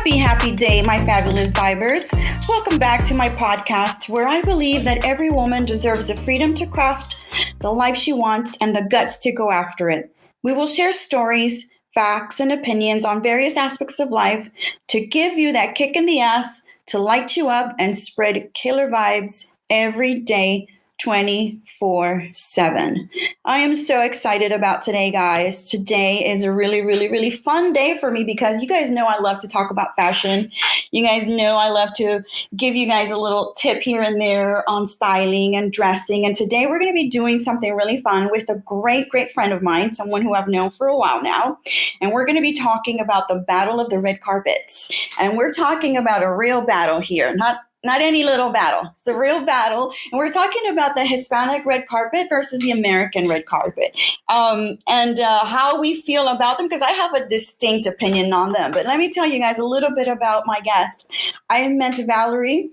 Happy day, my fabulous vibers. Welcome back to my podcast where I believe that every woman deserves the freedom to craft the life she wants and the guts to go after it. We will share stories, facts, and opinions on various aspects of life to give you that kick in the ass to light you up and spread killer vibes every day, 24/7. I am so excited about today, guys. Today is a really fun day for me because you guys know I love to talk about fashion. You guys know I love to give you guys a little tip here and there on styling and dressing. And today we're going to be doing something really fun with a great friend of mine, someone who I've known for a while now. And we're going to be talking about the battle of the red carpets. And we're talking about a real battle here, not any little battle. It's a real battle. And we're talking about the Hispanic red carpet versus the American red carpet and how we feel about them, because I have a distinct opinion on them. But let me tell you guys a little bit about my guest. I met Valerie.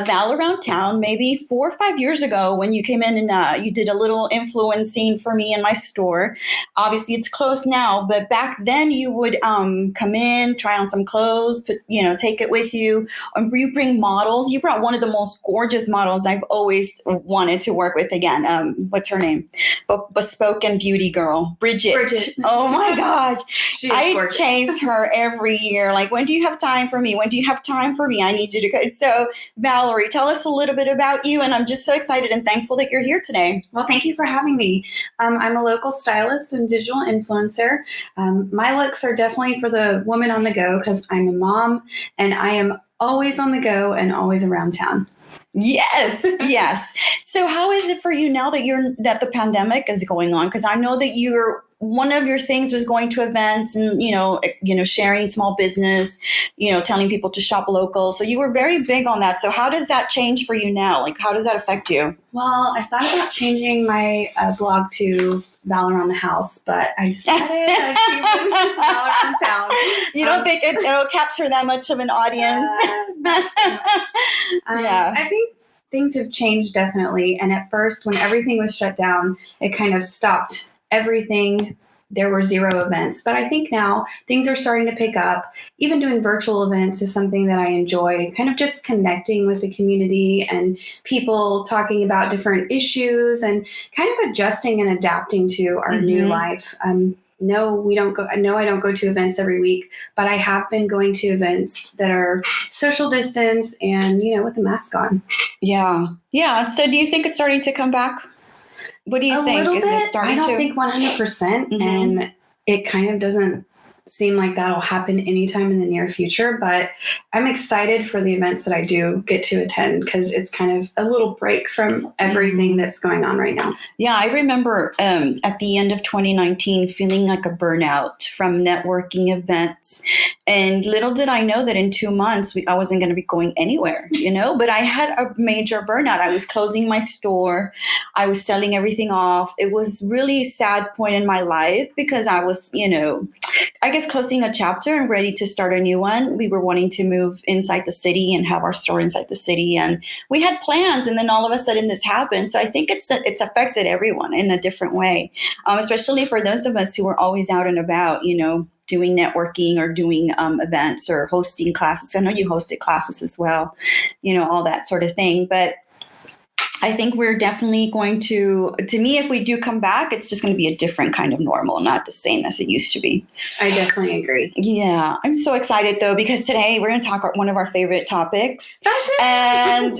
Val around town maybe 4 or 5 years ago when you came in and you did a little influencing for me in my store. Obviously it's closed now, but back then you would come in, try on some clothes, take it with you. You bring models. You brought one of the most gorgeous models I've always wanted to work with again. What's her name? Bespoke and beauty girl, Bridget. Oh my God. I chase her every year. Like, when do you have time for me? When do you have time for me? I need you to go. So Valerie, tell us a little bit about you, and I'm just so excited and thankful that you're here today. Well, thank you for having me. I'm a local stylist and digital influencer. My looks are definitely for the woman on the go because I'm a mom, and I am always on the go and always around town. Yes. So how is it for you now that the pandemic is going on? Because I know that one of your things was going to events and, sharing small business, telling people to shop local. So you were very big on that. So how does that change for you now? Like, how does that affect you? Well, I thought about changing my blog to Val Around the House, but I decided to keep it Val Around Town. You don't think it'll capture that much of an audience? Not so much. Yeah. I think things have changed definitely. And at first, when everything was shut down, it kind of stopped everything. There were 0 events. But I think now things are starting to pick up. Even doing virtual events is something that I enjoy, kind of just connecting with the community and people talking about different issues and kind of adjusting and adapting to our new life. No, I don't go to events every week, but I have been going to events that are social distance and, with a mask on. Yeah. So do you think it's starting to come back? What do you think? Little Is bit. it starting to? I to? don't think 100%. And it kind of doesn't seem like that'll happen anytime in the near future. But I'm excited for the events that I do get to attend because it's kind of a little break from everything that's going on right now. Yeah, I remember at the end of 2019 feeling like a burnout from networking events. And little did I know that in 2 months, I wasn't going to be going anywhere, But I had a major burnout. I was closing my store. I was selling everything off. It was really a sad point in my life because I was, I guess closing a chapter and ready to start a new one. We were wanting to move inside the city and have our store inside the city. And we had plans. And then all of a sudden this happened. So I think it's affected everyone in a different way, especially for those of us who are always out and about, doing networking or doing events or hosting classes. I know you hosted classes as well, all that sort of thing. But I think we're definitely going to me, if we do come back, it's just going to be a different kind of normal, not the same as it used to be. I definitely agree. Yeah. I'm so excited, though, because today we're going to talk about one of our favorite topics. Fashion. And,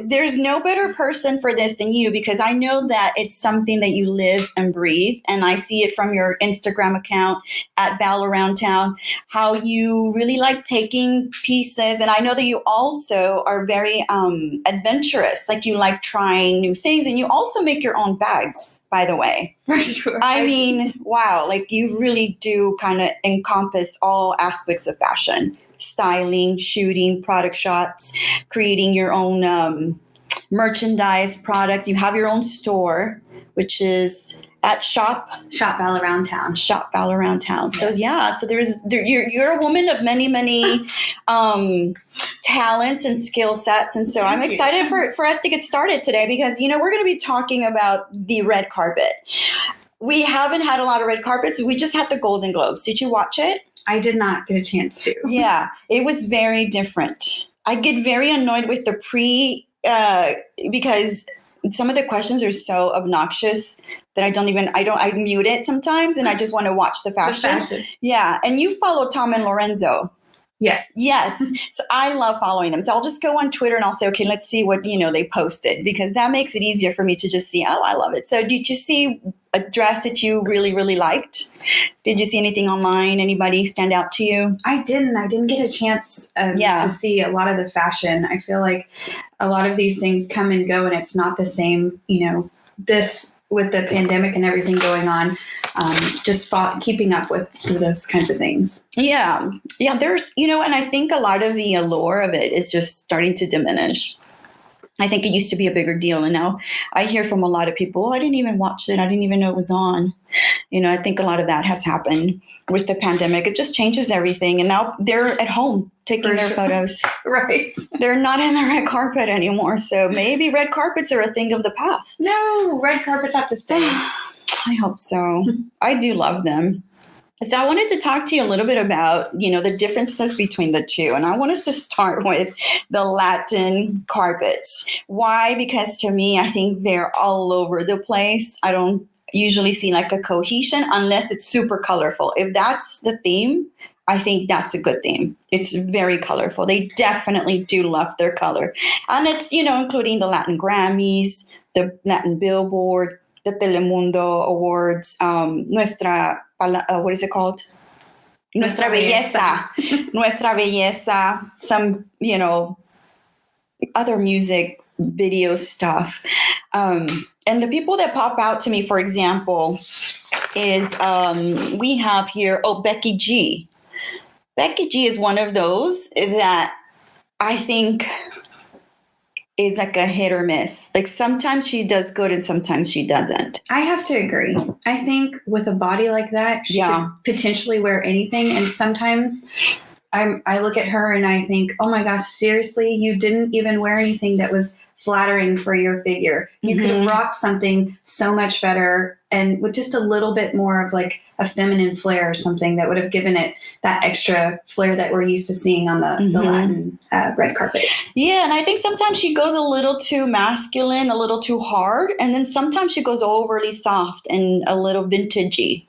there's no better person for this than you, because I know that it's something that you live and breathe. And I see it from your Instagram account at Val Around Town, how you really like taking pieces. And I know that you also are very adventurous. Like, you like trying new things, and you also make your own bags, by the way. For sure. I mean, wow, like you really do kind of encompass all aspects of fashion: styling, shooting, product shots, creating your own merchandise, products. You have your own store, which is at Shop Val Around Town. Shop Val Around Town. Yes. So yeah, so you're a woman of many talents and skill sets, and so I'm excited for us to get started today because we're going to be talking about the red carpet. We haven't had a lot of red carpets. We just had the Golden Globes. Did you watch it? I did not get a chance to. Yeah, it was very different. I get very annoyed with the because some of the questions are so obnoxious that I mute it sometimes and I just want to watch the fashion. Yeah. And you follow Tom and Lorenzo. Yes. Yes. So I love following them. So I'll just go on Twitter and I'll say, okay, let's see what, they posted, because that makes it easier for me to just see, oh, I love it. So did you see a dress that you really, really liked? Did you see anything online? Anybody stand out to you? I didn't get a chance to see a lot of the fashion. I feel like a lot of these things come and go and it's not the same, this with the pandemic and everything going on, keeping up with those kinds of things. Yeah. Yeah. There's, and I think a lot of the allure of it is just starting to diminish. I think it used to be a bigger deal. And now I hear from a lot of people, I didn't even watch it. I didn't even know it was on. I think a lot of that has happened with the pandemic. It just changes everything. And now they're at home taking their photos. Right. They're not on the red carpet anymore. So maybe red carpets are a thing of the past. No, red carpets have to stay. I hope so. I do love them. So I wanted to talk to you a little bit about, the differences between the two. And I want us to start with the Latin carpets. Why? Because to me, I think they're all over the place. I don't usually see like a cohesion unless it's super colorful. If that's the theme, I think that's a good theme. It's very colorful. They definitely do love their color. And it's, including the Latin Grammys, the Latin Billboard, the Telemundo Awards, what is it called? Nuestra Belleza. Nuestra Belleza. Some, other music video stuff. And the people that pop out to me, for example, is we have here, Becky G. Becky G is one of those that I think is like a hit or miss. Like sometimes she does good and sometimes she doesn't. I have to agree. I think with a body like that, she could potentially wear anything. And sometimes I look at her and I think, oh my gosh, seriously, you didn't even wear anything that was flattering for your figure. You could have rocked something so much better and with just a little bit more of like a feminine flair or something that would have given it that extra flair that we're used to seeing on the Latin red carpets. Yeah, and I think sometimes she goes a little too masculine, a little too hard, and then sometimes she goes overly soft and a little vintagey.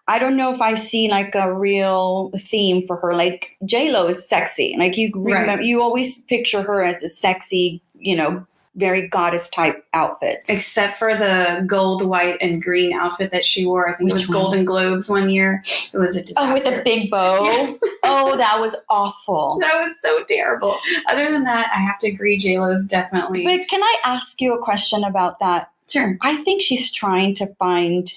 I don't know if I see like a real theme for her. Like J-Lo is sexy. Like you remember, you always picture her as a sexy, very goddess type outfits. Except for the gold, white, and green outfit that she wore. I think it was Golden Globes one year. It was a disaster. Oh, with a big bow? Yes. Oh, that was awful. That was so terrible. Other than that, I have to agree, J-Lo's definitely. But can I ask you a question about that? Sure. I think she's trying to find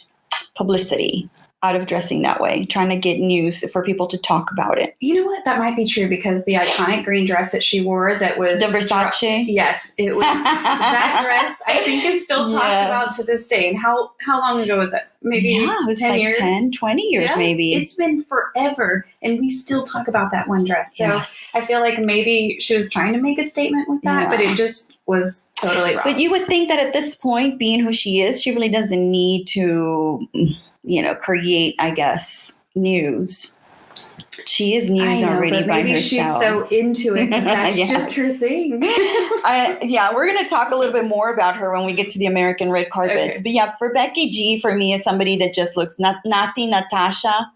publicity out of dressing that way, trying to get news for people to talk about it. You know what? That might be true because the iconic green dress that she wore that was... The Versace? Yes, it was. That dress, I think, is still talked about to this day. And how long ago was it? Maybe it was 10 like years? 10, 20 years maybe. It's been forever, and we still talk about that one dress. So I feel like maybe she was trying to make a statement with that, but it just was totally wrong. But you would think that at this point, being who she is, she really doesn't need to... create, I guess, news. She is news already by herself. She's so into it. That's just her thing. We're going to talk a little bit more about her when we get to the American red carpets. Okay. But for Becky G, for me, is somebody that just looks Natasha.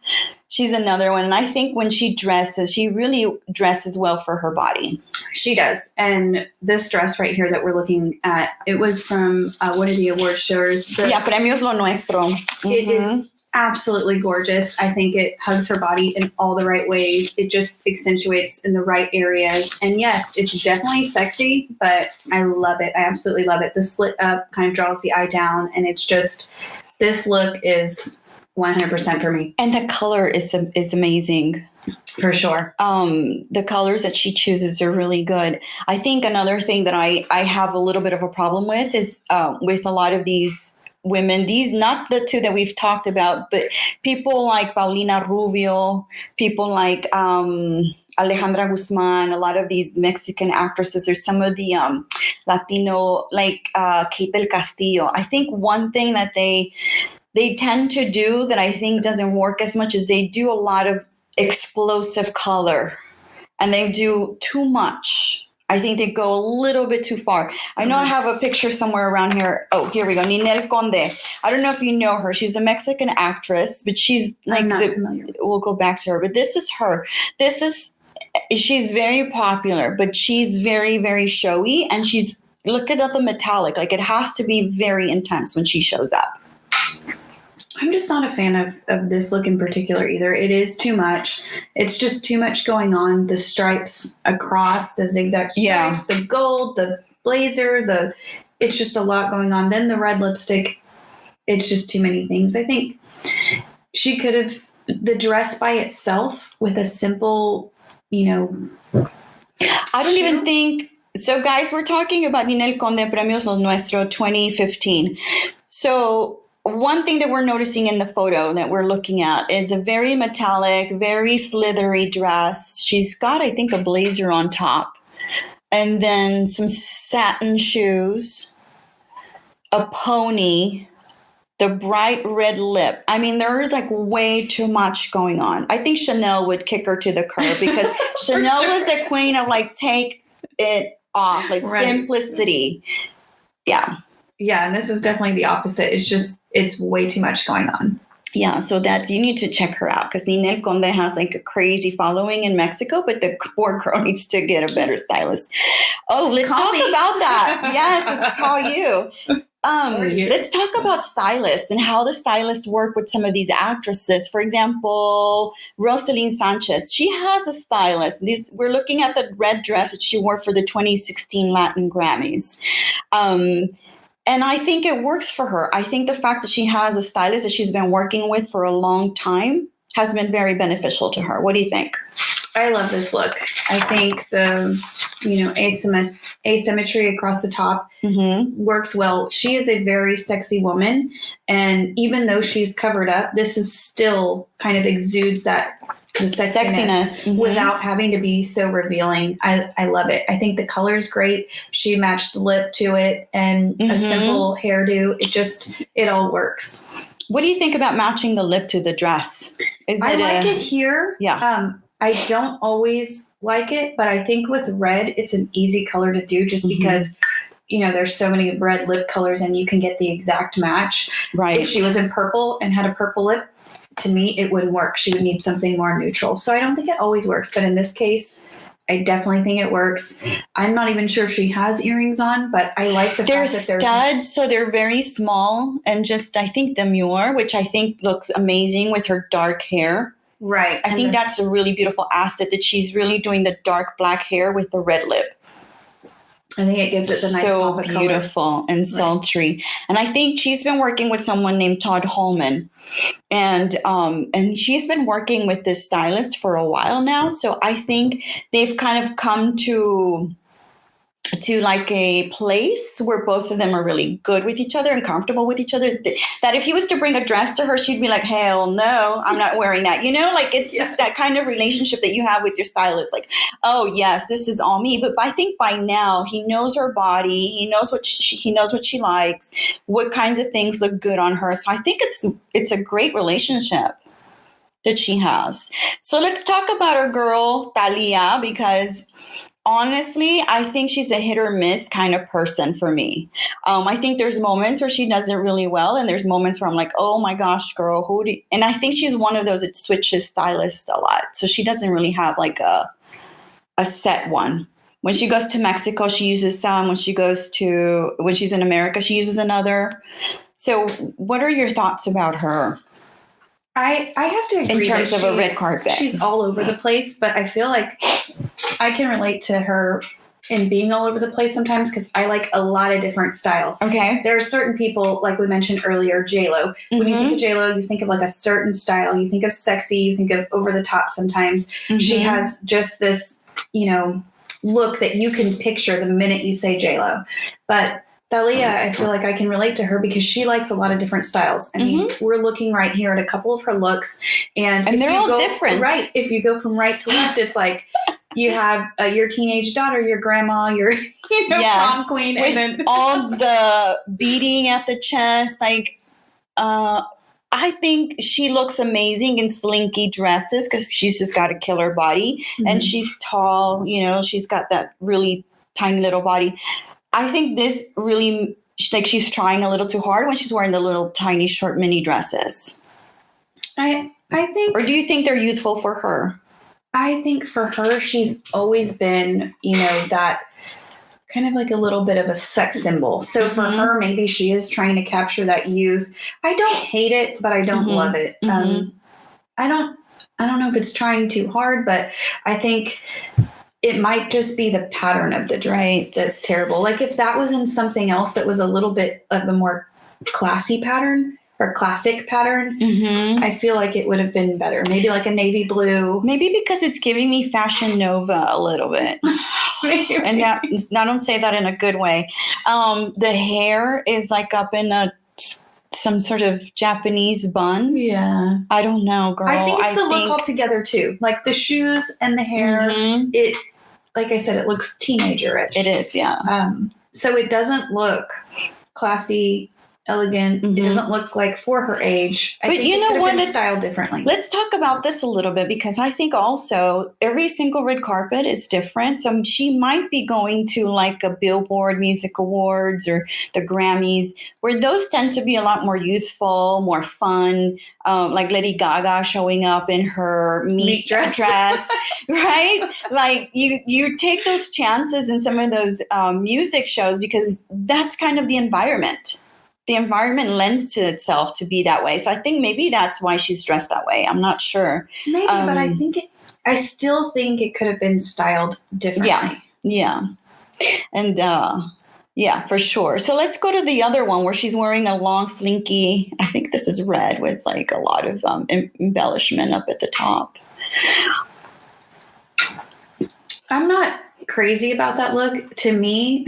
She's another one. And I think when she dresses, she really dresses well for her body. She does. And this dress right here that we're looking at, it was from one of the award shows. Premios Lo Nuestro. It is absolutely gorgeous. I think it hugs her body in all the right ways. It just accentuates in the right areas. And yes, it's definitely sexy, but I love it. I absolutely love it. The slit up kind of draws the eye down. And it's just, this look is 100% for me. And the color is amazing. For sure. The colors that she chooses are really good. I think another thing that I have a little bit of a problem with is with a lot of these women, these, not the two that we've talked about, but people like Paulina Rubio, people like Alejandra Guzman, a lot of these Mexican actresses, or some of the Latino, like Kate del Castillo. I think one thing that they tend to do that I think doesn't work as much as they do a lot of explosive color, and they do too much. I think they go a little bit too far. I know I have a picture somewhere around here. Oh, here we go. Ninel Conde. I don't know if you know her. She's a Mexican actress, but she's like, I'm not familiar. We'll go back to her, but this is her. She's very popular, but she's very, very showy, and look at the metallic. Like, it has to be very intense when she shows up. I'm just not a fan of this look in particular either. It is too much. It's just too much going on. The stripes across, the zigzag stripes, the gold, the blazer, it's just a lot going on. Then the red lipstick, it's just too many things. I think she could have, the dress by itself with a simple, I don't even think, so guys, we're talking about Ninel Conde Premios Los Nuestro 2015. So one thing that we're noticing in the photo that we're looking at is a very metallic, very slithery dress. She's got, I think, a blazer on top, and then some satin shoes, a pony, the bright red lip. I mean, there is like way too much going on. I think Chanel would kick her to the curb because Chanel was the queen of like, take it off, like simplicity. Yeah. Yeah, and this is definitely the opposite. It's way too much going on. Yeah, so you need to check her out because Ninel Conde has like a crazy following in Mexico, but the poor girl needs to get a better stylist. Oh, let's talk about that. Yes, let's call you. Let's talk about stylists and how the stylists work with some of these actresses. For example, Rosaline Sanchez, she has a stylist. We're looking at the red dress that she wore for the 2016 Latin Grammys. And I think it works for her. I think the fact that she has a stylist that she's been working with for a long time has been very beneficial to her. What do you think? I love this look. I think the, asymmetry across the top works well. She is a very sexy woman. And even though she's covered up, this is still kind of exudes the sexiness without having to be so revealing. I love it. I think the color is great. She matched the lip to it and a simple hairdo. It all works. What do you think about matching the lip to the dress? I like it here. Yeah. I don't always like it, but I think with red, it's an easy color to do just because, there's so many red lip colors and you can get the exact match. Right. If she was in purple and had a purple lip, to me, it wouldn't work. She would need something more neutral. So I don't think it always works. But in this case, I definitely think it works. I'm not even sure if she has earrings on, but I like the fact that they're studs, so they're very small and just, I think, demure, which I think looks amazing with her dark hair. Right. I think that's a really beautiful asset that she's really doing the dark black hair with the red lip. I think it gives it the nice so pop of beautiful color. And sultry. Right. And I think she's been working with someone named Todd Holman. And she's been working with this stylist for a while now. So I think they've kind of come to like a place where both of them are really good with each other and comfortable with each other, that if he was to bring a dress to her, she'd be like, hell no, I'm not wearing that. Like it's just that kind of relationship that you have with your stylist. Like, oh yes, this is all me. But I think by now he knows her body. He knows what she likes, what kinds of things look good on her. So I think it's a great relationship that she has. So let's talk about our girl, Thalia, because honestly, I think she's a hit or miss kind of person for me. I think there's moments where she does it really well, and there's moments where I'm like, oh my gosh, girl, and I think she's one of those that switches stylists a lot. So she doesn't really have like a set one. When she goes to Mexico, she uses some. When she's in America, she uses another. So what are your thoughts about her? I have to agree. In terms of a red carpet. She's all over the place, but I feel like I can relate to her in being all over the place sometimes because I like a lot of different styles. Okay. There are certain people, like we mentioned earlier, J-Lo. When you think of J-Lo, you think of like a certain style. You think of sexy. You think of over the top sometimes. She has just this, look that you can picture the minute you say J-Lo. But Thalia, I feel like I can relate to her because she likes a lot of different styles. I mean, we're looking right here at a couple of her looks. And they're all different. Right. If you go from right to left, it's like you have your teenage daughter, your grandma, your prom queen. With and then all the beading at the chest, like I think she looks amazing in slinky dresses because she's just got a killer body and she's tall, she's got that really tiny little body. I think this really, like, she's trying a little too hard when she's wearing the little tiny short mini dresses. I think, or do you think they're youthful for her? I think for her, she's always been, that kind of like a little bit of a sex symbol. So for her, maybe she is trying to capture that youth. I don't hate it, but I don't love it. I don't know if it's trying too hard, but I think it might just be the pattern of the dress that's terrible. Like if that was in something else that was a little bit of a more classy pattern or classic pattern, I feel like it would have been better. Maybe like a navy blue. Maybe because it's giving me Fashion Nova a little bit. And I don't say that in a good way. The hair is like up in some sort of Japanese bun. Yeah. I don't know, girl. I think it's the look altogether too. Like the shoes and the hair, it, like I said, it looks teenager-ish. It is, yeah. So it doesn't look classy, elegant. It doesn't look like for her age. I think you know what? It's styled differently. Let's talk about this a little bit because I think also every single red carpet is different. So she might be going to like a Billboard Music Awards or the Grammys, where those tend to be a lot more youthful, more fun. Like Lady Gaga showing up in her meat dress, right? Like you take those chances in some of those music shows because that's kind of the environment. The environment lends to itself to be that way. So I think maybe that's why she's dressed that way. I'm not sure. Maybe, but I still think it could have been styled differently. Yeah. And yeah, for sure. So let's go to the other one where she's wearing a long slinky, I think this is red with like a lot of embellishment up at the top. I'm not crazy about that look. To me,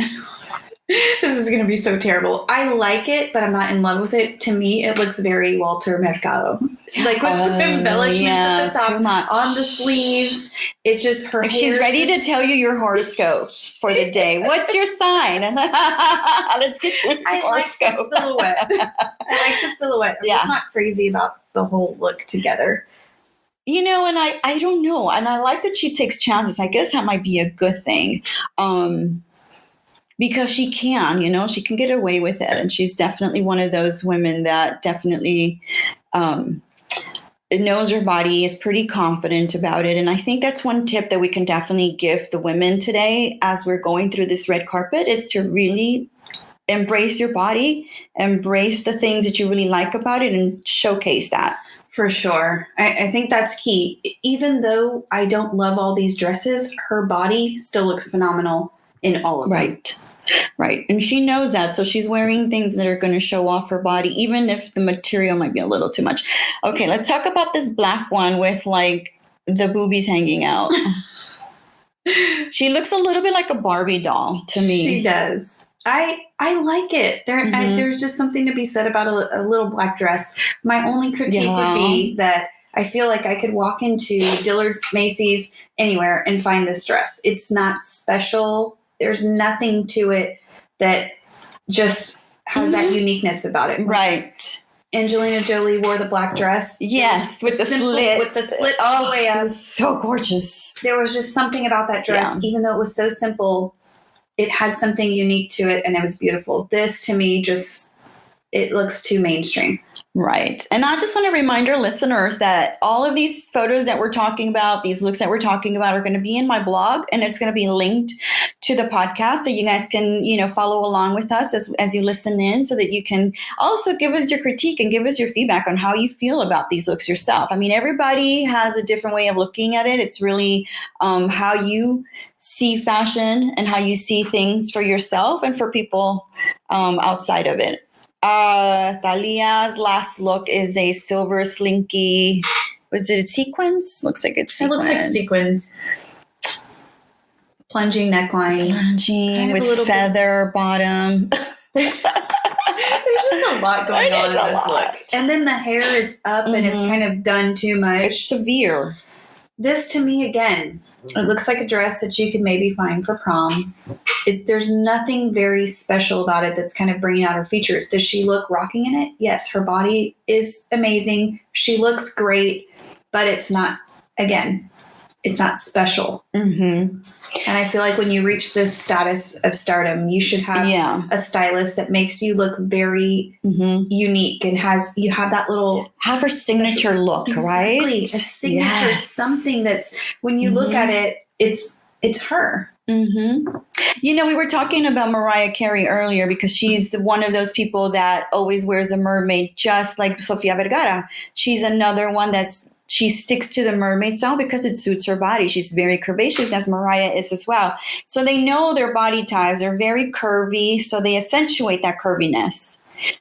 this is going to be so terrible. I like it, but I'm not in love with it. To me, it looks very Walter Mercado. Like with the embellishments at the top, on the sleeves. It's just her hair. She's ready to tell you your horoscope for the day. What's your sign? Let's get your horoscope. I like the silhouette. I'm just not crazy about the whole look together. And I don't know. And I like that she takes chances. I guess that might be a good thing. Because she can, she can get away with it. And she's definitely one of those women that definitely knows her body, is pretty confident about it. And I think that's one tip that we can definitely give the women today as we're going through this red carpet is to really embrace your body, embrace the things that you really like about it and showcase that. For sure. I think that's key. Even though I don't love all these dresses, her body still looks phenomenal in all of them. Right. And she knows that. So she's wearing things that are going to show off her body, even if the material might be a little too much. Okay, let's talk about this black one with like the boobies hanging out. She looks a little bit like a Barbie doll to me. She does. I like it. There's just something to be said about a little black dress. My only critique would be that I feel like I could walk into Dillard's, Macy's, anywhere and find this dress. It's not special. There's nothing to it that just has that uniqueness about it. Right. Angelina Jolie wore the black dress. Yes, with the slit. With the slit all the way up. It was so gorgeous. There was just something about that dress, even though it was so simple, it had something unique to it and it was beautiful. This to me it looks too mainstream. Right. And I just want to remind our listeners that all of these photos that we're talking about, these looks that we're talking about are going to be in my blog and it's going to be linked to the podcast. So you guys can, follow along with us as you listen in so that you can also give us your critique and give us your feedback on how you feel about these looks yourself. I mean, everybody has a different way of looking at it. It's really how you see fashion and how you see things for yourself and for people outside of it. Thalia's last look is a silver slinky. Was it sequins? Looks like it's sequins. It looks like sequins. Plunging neckline. Plunging with feather bottom. There's just a lot going on in this look. And then the hair is up and it's kind of done too much. It's severe. this to me, again, it looks like a dress that you could maybe find for prom. There's nothing very special about it that's kind of bringing out her features. Does she look rocking in it? Yes, her body is amazing. She looks great, but it's not, again, it's not special. Mm-hmm. And I feel like when you reach this status of stardom, you should have a stylist that makes you look very unique and you have that little... Have her signature look, right? A signature, something that's, when you look at it, it's her. Mm-hmm. You know, we were talking about Mariah Carey earlier because she's one of those people that always wears the mermaid, just like Sofia Vergara. She's another one she sticks to the mermaid style because it suits her body. She's very curvaceous, as Mariah is as well. So they know their body types are very curvy, so they accentuate that curviness.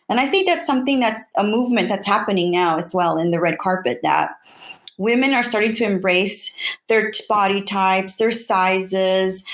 And I think that's something that's a movement that's happening now as well in the red carpet, that women are starting to embrace their body types, their sizes.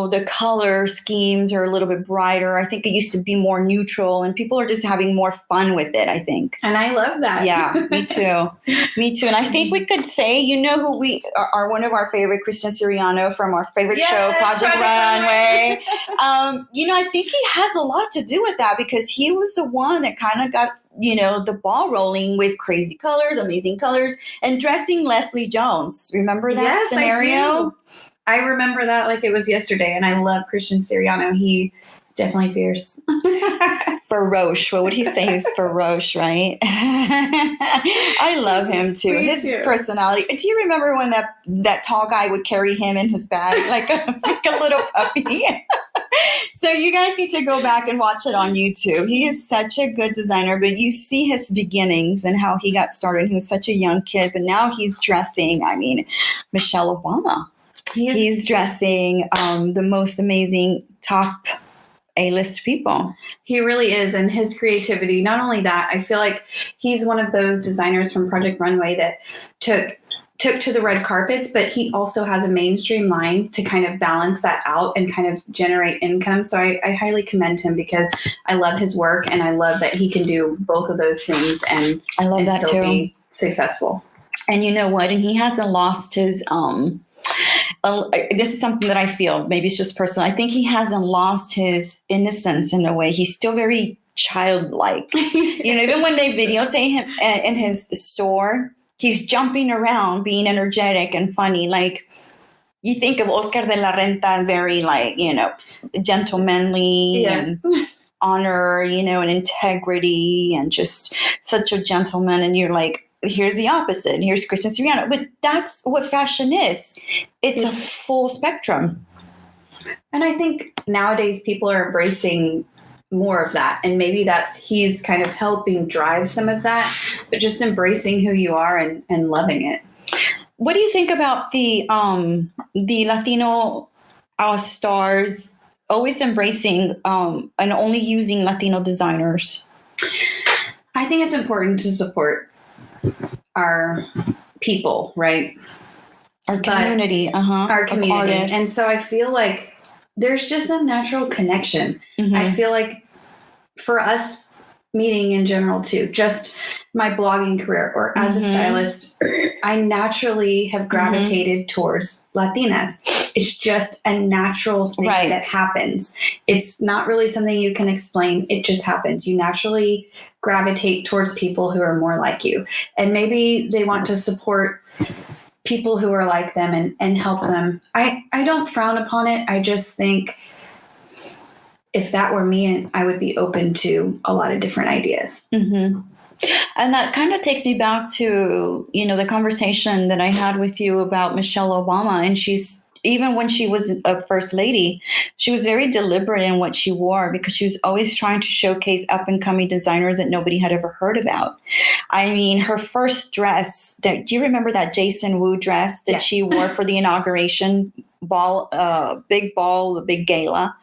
The color schemes are a little bit brighter. I think it used to be more neutral, and people are just having more fun with it, I think. And I love that. Yeah, me too. Me too. And I think we could say, who we are one of our favorite, Christian Siriano from our favorite show, Project Runway. I think he has a lot to do with that because he was the one that kind of got, the ball rolling with crazy colors, amazing colors, and dressing Leslie Jones. Remember that scenario? I remember that like it was yesterday, and I love Christian Siriano. He's definitely fierce. Feroce. What would he say? He's feroce, right? I love him too. His personality. Do you remember when that tall guy would carry him in his bag like a little puppy? So you guys need to go back and watch it on YouTube. He is such a good designer, but you see his beginnings and how he got started. He was such a young kid, but now he's dressing, Michelle Obama. He's dressing the most amazing top A-list people. He really is. And his creativity, not only that, I feel like he's one of those designers from Project Runway that took to the red carpets, but he also has a mainstream line to kind of balance that out and kind of generate income. So I highly commend him because I love his work, and I love that he can do both of those things and I love that still too. Be successful. And you know what? And he hasn't lost his this is something that I feel, maybe it's just personal. I think he hasn't lost his innocence in a way. He's still very childlike. Even when they videotape him in his store, he's jumping around, being energetic and funny. Like, you think of Oscar de la Renta, very gentlemanly and honor, and integrity and just such a gentleman. And you're like, here's the opposite. Here's Christian Siriano. But that's what fashion is. It's a full spectrum. And I think nowadays people are embracing more of that. And maybe he's kind of helping drive some of that, but just embracing who you are and loving it. What do you think about the Latino stars always embracing and only using Latino designers? I think it's important to support our people, right? Our community, our community. Artists. And so I feel like there's just a natural connection. Mm-hmm. I feel like for us meeting in general too, just my blogging career or as a stylist, I naturally have gravitated towards Latinas. It's just a natural thing that happens. It's not really something you can explain. It just happens. You naturally gravitate towards people who are more like you. And maybe they want to support people who are like them and help them. I don't frown upon it. I just think if that were me, I would be open to a lot of different ideas. Mm-hmm. And that kind of takes me back to, the conversation that I had with you about Michelle Obama. And even when she was a first lady, she was very deliberate in what she wore because she was always trying to showcase up and coming designers that nobody had ever heard about. Her first dress, do you remember that Jason Wu dress that she wore for the inauguration ball, big gala?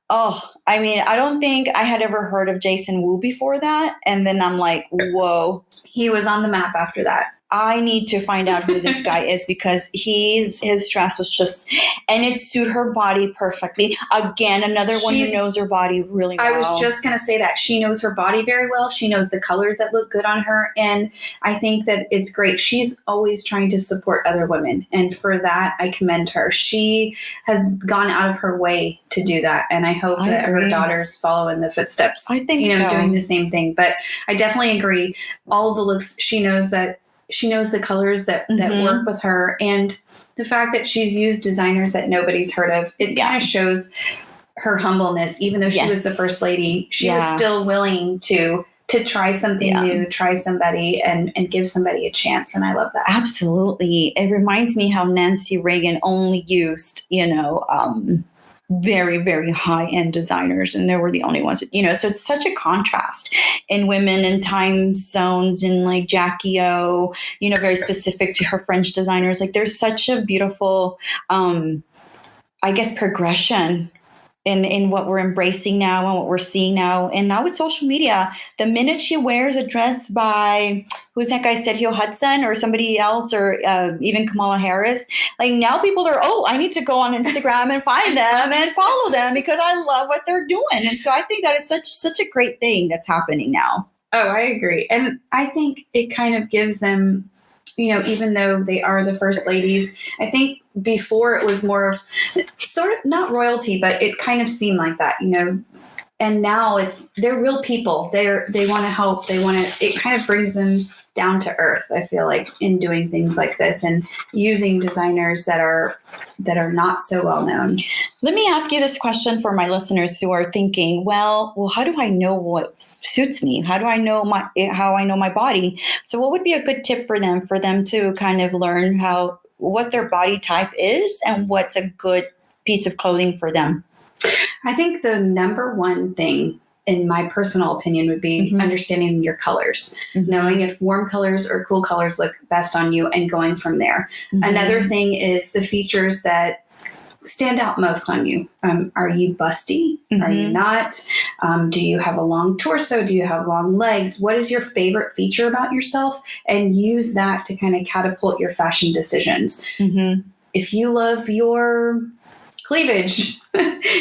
Oh, I don't think I had ever heard of Jason Wu before that. And then I'm like, whoa. He was on the map after that. I need to find out who this guy is because his dress was just, and it suited her body perfectly. Again, another one who knows her body really well. I was just going to say that. She knows her body very well. She knows the colors that look good on her. And I think that it's great. She's always trying to support other women. And for that, I commend her. She has gone out of her way to do that. And I hope that her daughters follow in the footsteps. I think so. Doing the same thing. But I definitely agree. All of the looks, she knows the colors that work with her, and the fact that she's used designers that nobody's heard of, it kind of shows her humbleness. Even though she was the first lady, she was still willing to try something new, try somebody and give somebody a chance. And I love that. Absolutely. It reminds me how Nancy Reagan only used, very, very high-end designers, and they were the only ones, so it's such a contrast in women and time zones, and like Jackie O, very specific to her French designers. Like there's such a beautiful, progression in what we're embracing now and what we're seeing now. And now with social media, the minute she wears a dress by, who's that guy, Sergio Hudson or somebody else, or even Kamala Harris, like now people are, I need to go on Instagram and find them and follow them because I love what they're doing. And so I think that is such a great thing that's happening now. Oh, I agree. And I think it kind of gives them, even though they are the first ladies, I think before it was more of sort of not royalty, but it kind of seemed like that, and now they're real people. They want to help. It kind of brings them down to earth. I feel like in doing things like this and using designers that are not so well known. Let me ask you this question for my listeners who are thinking, well, how do I know what suits me? How do I know how I know my body? So what would be a good tip for them to kind of learn what their body type is and what's a good piece of clothing for them? I think the number one thing, in my personal opinion, would be understanding your colors, knowing if warm colors or cool colors look best on you and going from there. Another thing is the features that stand out most on you. Are you busty? Are you not? Do you have a long torso? Do you have long legs? What is your favorite feature about yourself? And use that to kind of catapult your fashion decisions. If you love your cleavage,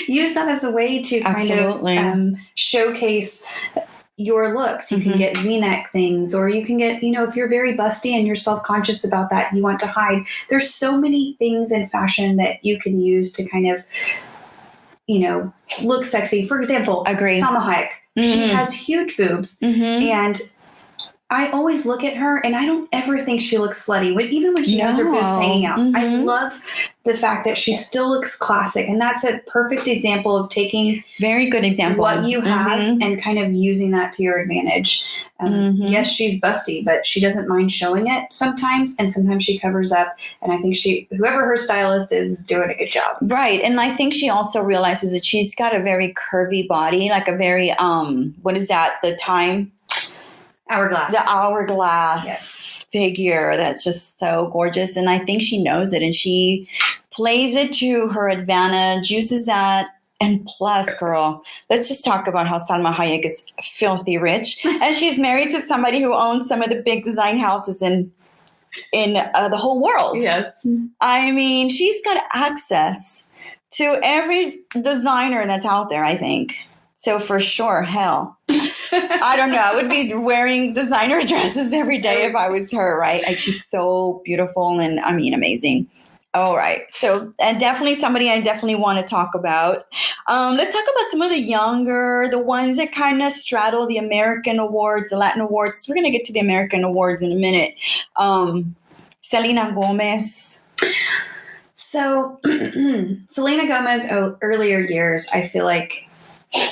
use that as a way to kind of showcase your looks. You can get V-neck things, or you can get, if you're very busty and you're self-conscious about that, you want to hide. There's so many things in fashion that you can use to kind of, look sexy. For example, Salma Hayek. She has huge boobs, and I always look at her and I don't ever think she looks slutty, even when she has her boobs hanging out. I love the fact that she still looks classic. And that's a perfect example of taking very good example what you have and kind of using that to your advantage. Yes, she's busty, but she doesn't mind showing it sometimes. And sometimes she covers up. And I think whoever her stylist is doing a good job. Right. And I think she also realizes that she's got a very curvy body, like a very, what is that? The hourglass figure that's just so gorgeous. And I think she knows it and she plays it to her advantage, uses that. And plus, girl, let's just talk about how Salma Hayek is filthy rich. And she's married to somebody who owns some of the big design houses in the whole world. Yes. I mean, she's got access to every designer that's out there, I think. So for sure, hell. I don't know. I would be wearing designer dresses every day if I was her, right? Like she's so beautiful and amazing. All right. So, and definitely somebody I definitely want to talk about. Let's talk about some of the ones that kind of straddle the American awards, the Latin awards. We're going to get to the American awards in a minute. Selena Gomez. So Selena Gomez, earlier years, I feel like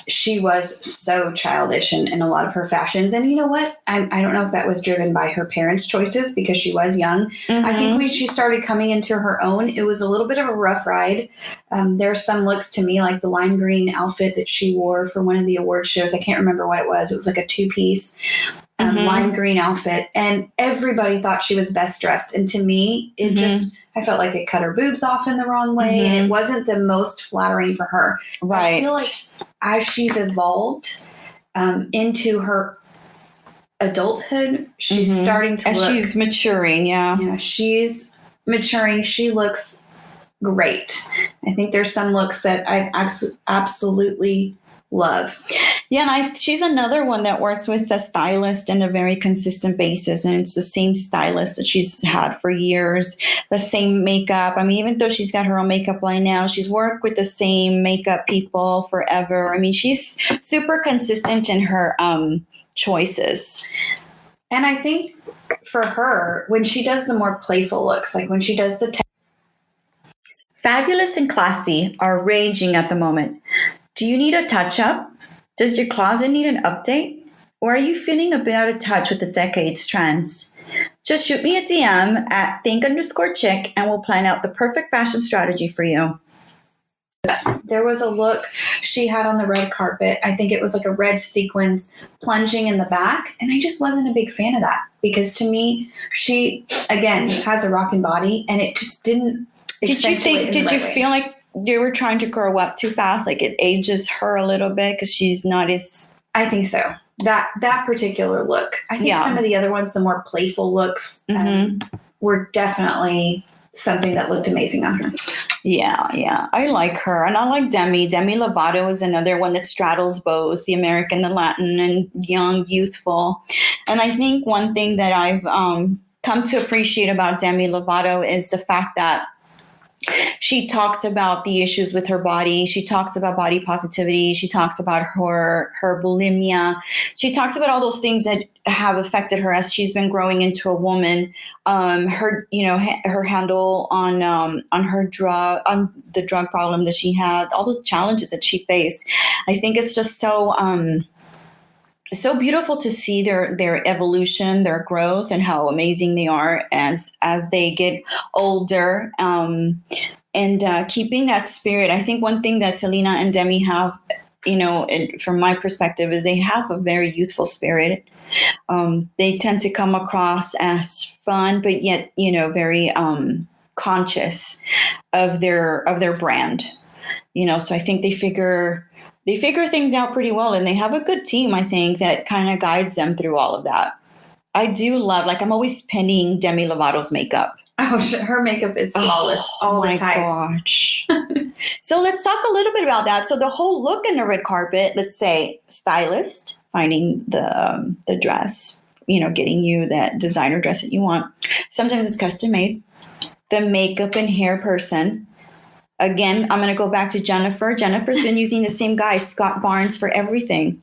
she was so childish in a lot of her fashions. And you know what? I don't know if that was driven by her parents' choices because she was young. I think when she started coming into her own, it was a little bit of a rough ride. There are some looks to me, like the lime green outfit that she wore for one of the award shows. I can't remember what it was. It was like a two-piece lime green outfit. And everybody thought she was best dressed. And to me, I felt like it cut her boobs off in the wrong way. And it wasn't the most flattering for her. Right. I feel like as she's evolved into her adulthood, she's starting to as look. she's maturing. Yeah, she's maturing. She looks great. I think there's some looks that I absolutely love. Yeah, and she's another one that works with a stylist on a very consistent basis, and it's the same stylist that she's had for years, the same makeup. I mean, even though she's got her own makeup line now, she's worked with the same makeup people forever. I mean, she's super consistent in her choices. And I think for her, when she does the more playful looks, like when she does the Fabulous and classy are raging at the moment. Do you need a touch-up? Does your closet need an update? Or are you feeling a bit out of touch with the decade's trends? Just shoot me a DM at think_chick and we'll plan out the perfect fashion strategy for you. Yes. There was a look she had on the red carpet. I think it was like a red sequins plunging in the back. And I just wasn't a big fan of that because to me, she, again, has a rocking body and it just didn't. Did you feel like you were trying to grow up too fast? Like it ages her a little bit because she's not as... I think so. That particular look. I think some of the other ones, the more playful looks, were definitely something that looked amazing on her. Yeah. I like her. And I like Demi. Demi Lovato is another one that straddles both the American, the Latin, and young, youthful. And I think one thing that I've come to appreciate about Demi Lovato is the fact that she talks about the issues with her body. She talks about body positivity. She talks about her bulimia. She talks about all those things that have affected her as she's been growing into a woman. Her handle on the drug problem that she had, all those challenges that she faced. I think it's just so beautiful to see their evolution, their growth, and how amazing they are as they get older. And keeping that spirit. I think one thing that Selena and Demi have, from my perspective, is they have a very youthful spirit. They tend to come across as fun, but yet, very conscious of their brand. So I think they figure things out pretty well, and they have a good team, I think, that kind of guides them through all of that. I do love, I'm always pinning Demi Lovato's makeup. Oh, her makeup is flawless all the time. Oh my gosh. So let's talk a little bit about that. So the whole look in the red carpet, let's say stylist, finding the dress, getting you that designer dress that you want. Sometimes it's custom made. The makeup and hair person. Again, I'm going to go back to Jennifer. Jennifer's been using the same guy, Scott Barnes, for everything.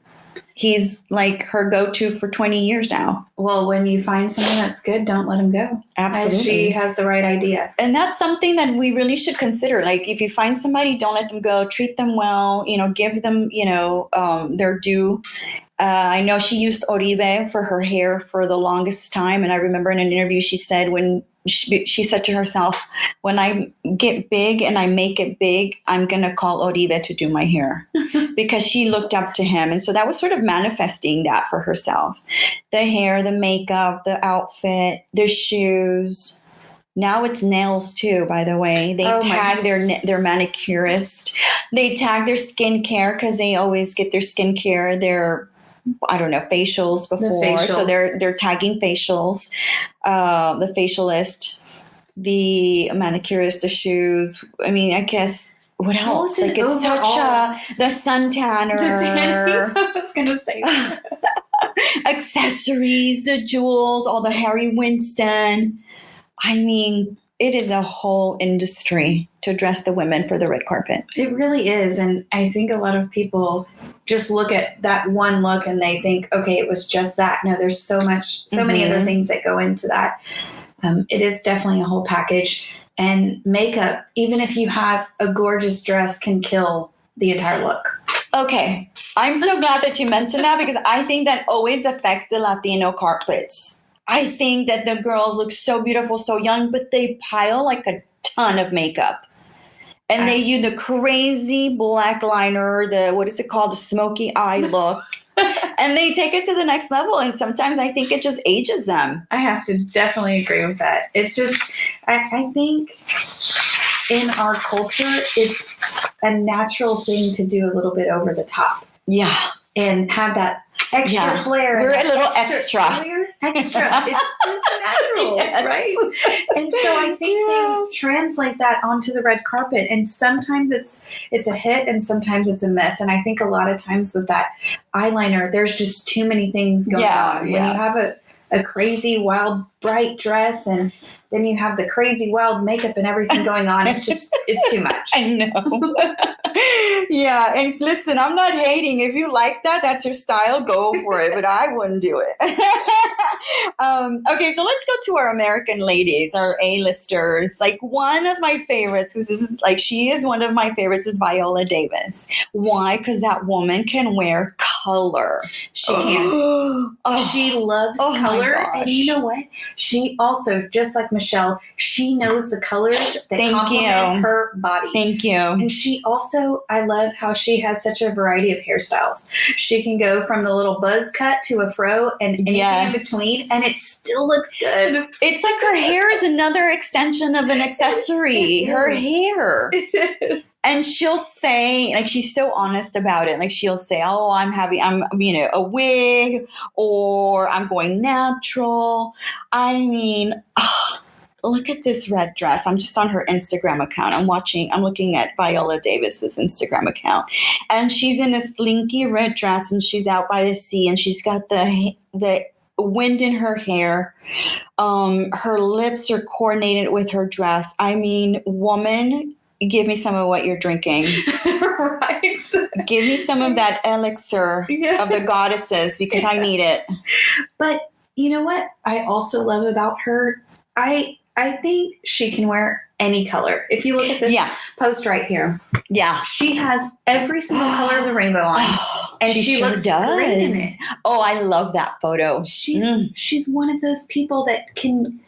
He's like her go-to for 20 years now. Well, when you find someone that's good, don't let him go. Absolutely. She has the right idea. And that's something that we really should consider. Like, if you find somebody, don't let them go. Treat them well. Give them, their due. I know she used Oribe for her hair for the longest time. And I remember in an interview she said when she said to herself, when I get big and I make it big, I'm going to call Oribe to do my hair because she looked up to him. And so that was sort of manifesting that for herself. The hair, the makeup, the outfit, the shoes. Now it's nails too, by the way. They tag their manicurist. They tag their skincare because they always get their skincare, their facials before. So they're tagging facials, the facialist, the manicurist, the shoes. I mean, I guess what else? It's the sun tanner. I was going to say that. Accessories, the jewels, all the Harry Winston. I mean, it is a whole industry to dress the women for the red carpet. It really is. And I think a lot of people just look at that one look and they think, okay, it was just that. No, there's so many other things that go into that. It is definitely a whole package. And makeup, even if you have a gorgeous dress, can kill the entire look. Okay. I'm so glad that you mentioned that because I think that always affects the Latino carpets. I think that the girls look so beautiful, so young, but they pile like a ton of makeup. And they use the crazy black liner, the smoky eye look. And they take it to the next level. And sometimes I think it just ages them. I have to definitely agree with that. It's just, I think in our culture, it's a natural thing to do a little bit over the top. Yeah. And have that extra flair. We're a little extra. We're extra. It's just natural, Yes. right? And so I think they translate that onto the red carpet, and sometimes it's a hit, and sometimes it's a miss. And I think a lot of times with that eyeliner, there's just too many things going on. When you have a crazy, wild, bright dress, and then you have the crazy, wild makeup and everything going on. It's too much. I know. Yeah. And listen, I'm not hating. If you like that, that's your style, go for it. But I wouldn't do it. Okay. So let's go to our American ladies, our A-listers. Like one of my favorites, because this is like, she is one of my favorites, is Viola Davis. Why? Because that woman can wear color. She can. She loves color. And you know what? She also, just like Michelle, she knows the colors that complement her body. Thank you. And she also, I love how she has such a variety of hairstyles. She can go from the little buzz cut to a fro and anything in between, and it still looks good. It's like her hair is another extension of an accessory. Her hair. And she'll say, like, she's so honest about it. Like, she'll say, oh, I'm a wig, or I'm going natural. I mean, look at this red dress. I'm just on her Instagram account. I'm looking at Viola Davis's Instagram account. And she's in a slinky red dress, and she's out by the sea, and she's got the wind in her hair. Her lips are coordinated with her dress. I mean, woman, give me some of what you're drinking. Right. Give me some of that elixir of the goddesses, because I need it. But you know what I also love about her? I think she can wear any color. If you look at this post right here. Yeah. She has every single color of the rainbow on. And she looks great in it. Oh, I love that photo. She's one of those people that can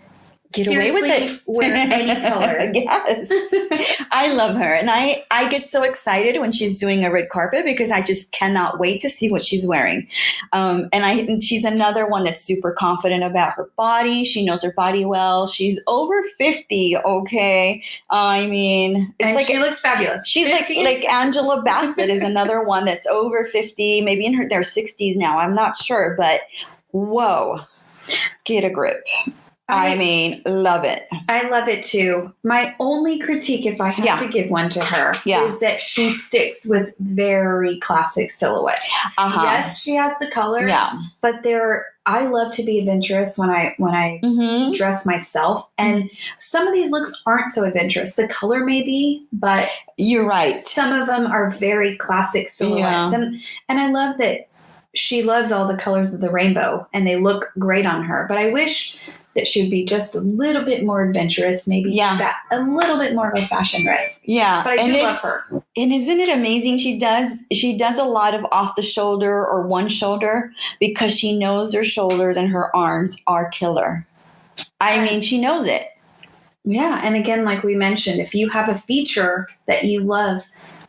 get away with it. Wear any color. Yes. I love her. And I get so excited when she's doing a red carpet, because I just cannot wait to see what she's wearing. And she's another one that's super confident about her body. She knows her body well. She's over 50. Okay. I mean, it's like, she looks fabulous. She's like Angela Bassett is another one that's over 50, maybe in their 60s now. I'm not sure, but whoa, get a grip. I mean, love it. I love it too. My only critique, if I have to give one to her, is that she sticks with very classic silhouettes. Yes, she has the color, but I love to be adventurous when I dress myself. And some of these looks aren't so adventurous. The color may be, but you're right. Some of them are very classic silhouettes. And I love that she loves all the colors of the rainbow, and they look great on her. But I wish that she'd be just a little bit more adventurous, maybe that a little bit more of a fashion risk. Yeah. But I do love her. And isn't it amazing? She does a lot of off the shoulder or one shoulder, because she knows her shoulders and her arms are killer. I mean, she knows it. Yeah. And again, like we mentioned, if you have a feature that you love,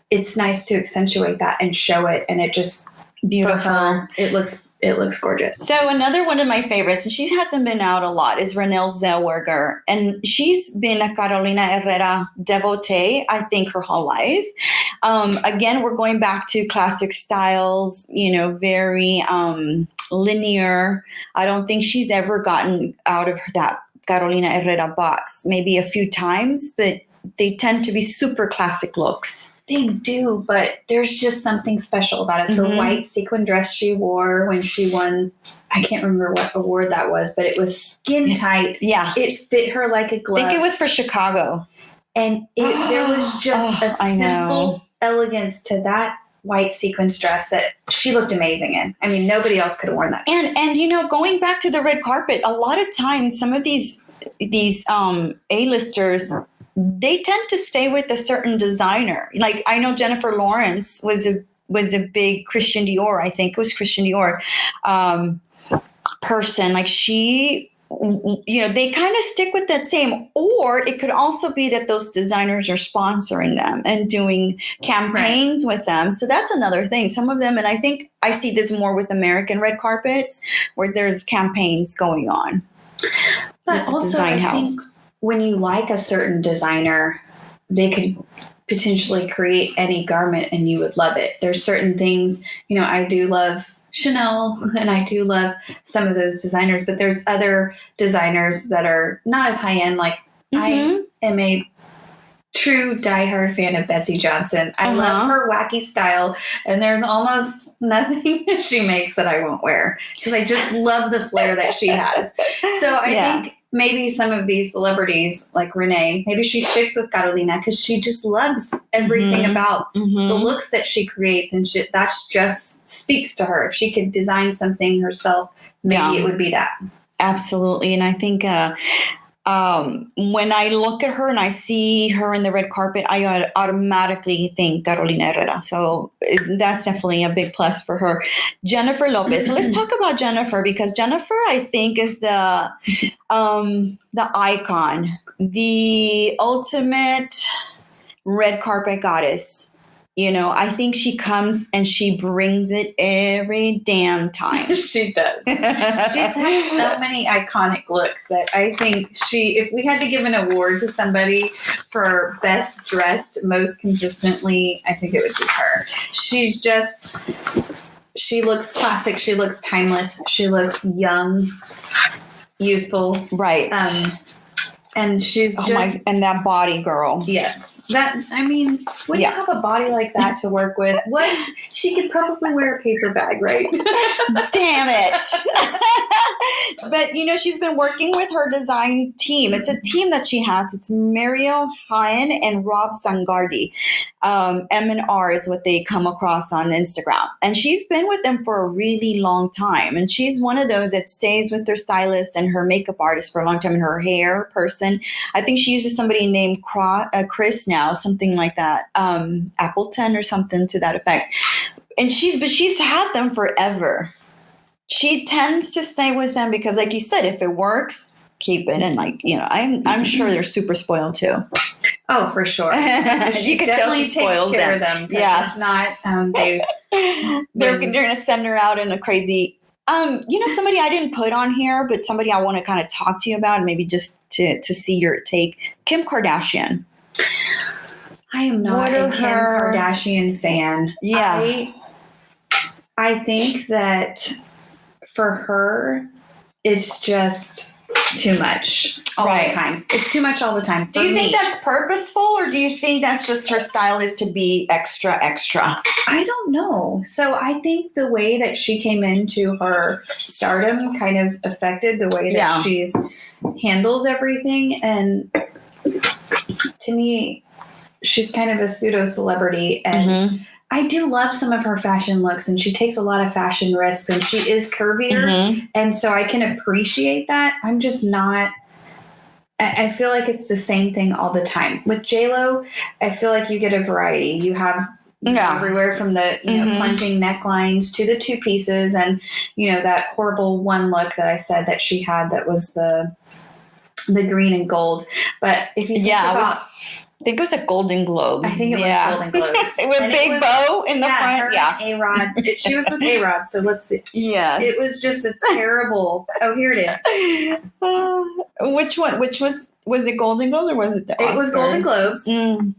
it's nice to accentuate that and show it. And it just, beautiful. For her, it looks gorgeous. So another one of my favorites, and she hasn't been out a lot, is Renee Zellweger. And she's been a Carolina Herrera devotee, I think, her whole life. Again, we're going back to classic styles, very linear. I don't think she's ever gotten out of that Carolina Herrera box, maybe a few times, but they tend to be super classic looks. They do, but there's just something special about it. The white sequin dress she wore when she won, I can't remember what award that was, but it was skin tight. Yeah. It fit her like a glove. I think it was for Chicago. And there was just a simple elegance to that white sequins dress that she looked amazing in. I mean, nobody else could have worn that. And going back to the red carpet, a lot of times some of these A-listers, they tend to stay with a certain designer. Like, I know Jennifer Lawrence was a big Christian Dior. I think it was Christian Dior person. Like, she, they kind of stick with that same. Or it could also be that those designers are sponsoring them and doing campaigns with them. So that's another thing. Some of them, and I think I see this more with American red carpets, where there's campaigns going on. But also, design house. When you like a certain designer, they could potentially create any garment and you would love it. There's certain things, I do love Chanel, and I do love some of those designers, but there's other designers that are not as high end. Like I am a true diehard fan of Betsy Johnson. I love her wacky style, and there's almost nothing that she makes that I won't wear because I just love the flair that she has. So I think maybe some of these celebrities like Renee, maybe she sticks with Carolina because she just loves everything about the looks that she creates, and that's just speaks to her. If she could design something herself, maybe it would be that. Absolutely. And I think when I look at her and I see her in the red carpet, I automatically think Carolina Herrera. So that's definitely a big plus for her. Jennifer Lopez. So let's talk about Jennifer, because Jennifer, I think, is the icon, the ultimate red carpet goddess. You know, I think she comes and she brings it every damn time. She does. She's had so many iconic looks that I think if we had to give an award to somebody for best dressed most consistently, I think it would be her. She looks classic. She looks timeless. She looks young, youthful. Right. And she's and that body, girl. Yes. When you have a body like that to work with, she could probably wear a paper bag, right? Damn it. But, she's been working with her design team. It's a team that she has. It's Mariel Hine and Rob Zangardi. M&R is what they come across on Instagram. And she's been with them for a really long time. And she's one of those that stays with their stylist and her makeup artist for a long time, and her hair person. I think she uses somebody named Chris now, something like that, Appleton or something to that effect. And she's had them forever. She tends to stay with them because, like you said, if it works, keep it. And I'm sure they're super spoiled too. Oh, for sure. You can tell she spoils them. Yeah, not they're going to send her out in a crazy. Somebody I didn't put on here, but somebody I want to kind of talk to you about, maybe just to see your take. Kim Kardashian. I am not a Kim Kardashian fan. Yeah. I think that for her, it's just too much all the time. It's too much all the time. Do you think that's purposeful, or do you think that's just her style is to be extra? I don't know. So I think the way that she came into her stardom kind of affected the way that she's handles everything. And to me, she's kind of a pseudo celebrity, and I do love some of her fashion looks, and she takes a lot of fashion risks, and she is curvier. And so I can appreciate that. I'm just not, I feel like it's the same thing all the time. With JLo, I feel like you get a variety. You have everywhere from the, plunging necklines to the two pieces, and, that horrible one look that I said that she had that was the green and gold. But if you think about... I think it was a Golden Globes. I think it was Golden Globes. With big bow in the front. A-Rod. She was with A-Rod, so let's see. Yeah. It was just a terrible... Oh, here it is. Which one? Was it Golden Globes or was it the Oscars? It was Golden Globes. And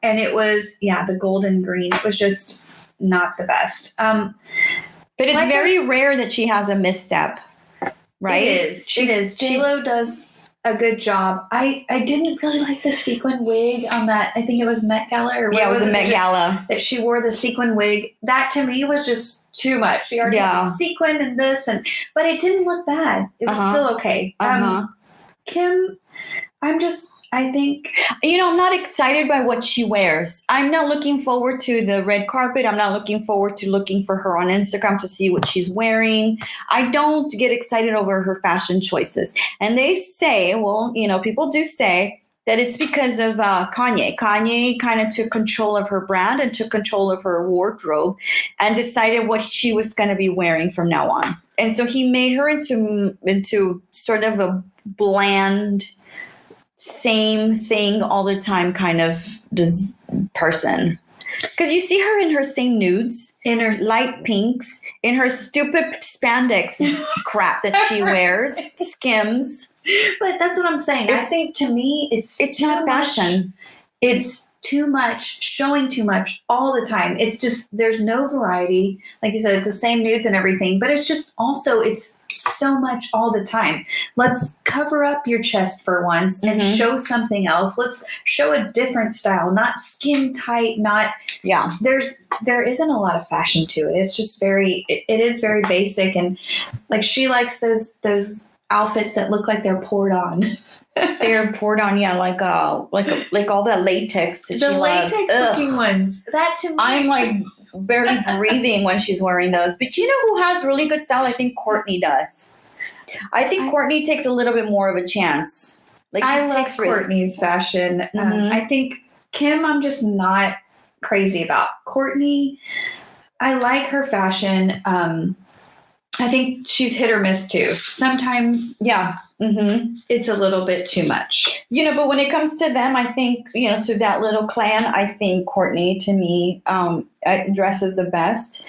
it was, the golden green. It was just not the best. But it's very rare that she has a misstep, right? It is. JLo does a good job. I didn't really like the sequin wig on that. I think it was Met Gala. Or it was a Met Gala. That she wore the sequin wig. That to me was just too much. She already had the sequin and this, but it didn't look bad. It was still okay. Kim, I think... I'm not excited by what she wears. I'm not looking forward to the red carpet. I'm not looking forward to looking for her on Instagram to see what she's wearing. I don't get excited over her fashion choices. And they say, people do say that it's because of Kanye. Kanye kind of took control of her brand and took control of her wardrobe and decided what she was going to be wearing from now on. And so he made her into sort of a bland, same thing all the time kind of person. Because you see her in her same nudes, in her light pinks, in her stupid spandex crap that she wears, Skims. But that's what I'm saying. I think to me, it's not fashion. It's too much, showing too much all the time. It's just, there's no variety. Like you said, it's the same nudes and everything, but it's just also, it's so much all the time. Let's cover up your chest for once and show something else. Let's show a different style, not skin tight, not, there isn't a lot of fashion to it. It's just it is very basic. And like, she likes those outfits that look like they're poured on. They're poured on, like all that latex that the she loves. latex looking ones. That to me, I'm like barely breathing when she's wearing those. But you know who has really good style? I think Courtney does. I think Courtney takes a little bit more of a chance. Like she I takes love risks. Courtney's fashion. I think Kim, I'm just not crazy about. Courtney, I like her fashion. I think she's hit or miss too. Sometimes, it's a little bit too much. But when it comes to them, I think, to that little clan, I think Courtney, to me, dresses the best,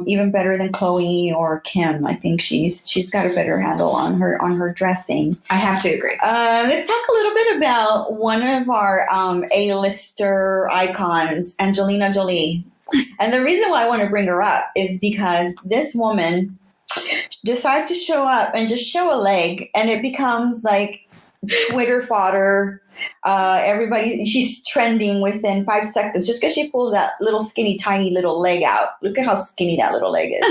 even better than Chloe or Kim. I think she's got a better handle on her dressing. I have to agree. Let's talk a little bit about one of our A-lister icons, Angelina Jolie. And the reason why I want to bring her up is because this woman decides to show up and just show a leg, and it becomes like Twitter fodder. She's trending within 5 seconds just because she pulls that little skinny, tiny little leg out. Look at how skinny that little leg is.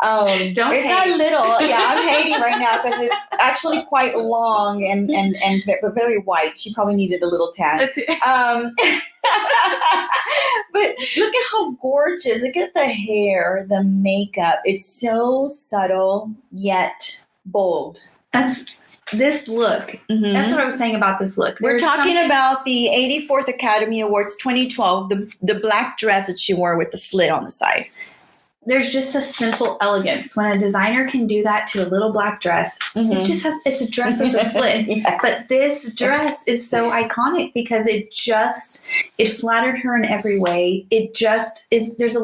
It's not little. Yeah, I'm hating right now because it's actually quite long and but very white. She probably needed a little tan. But look at how gorgeous. Look at the hair, the makeup. It's so subtle yet bold. This look. That's what I was saying about this look. We're talking about the 84th Academy Awards 2012, the black dress that she wore with the slit on the side. There's just a simple elegance. When a designer can do that to a little black dress, it's a dress with a slit. Yes. But this dress is so iconic because it flattered her in every way. It just is, there's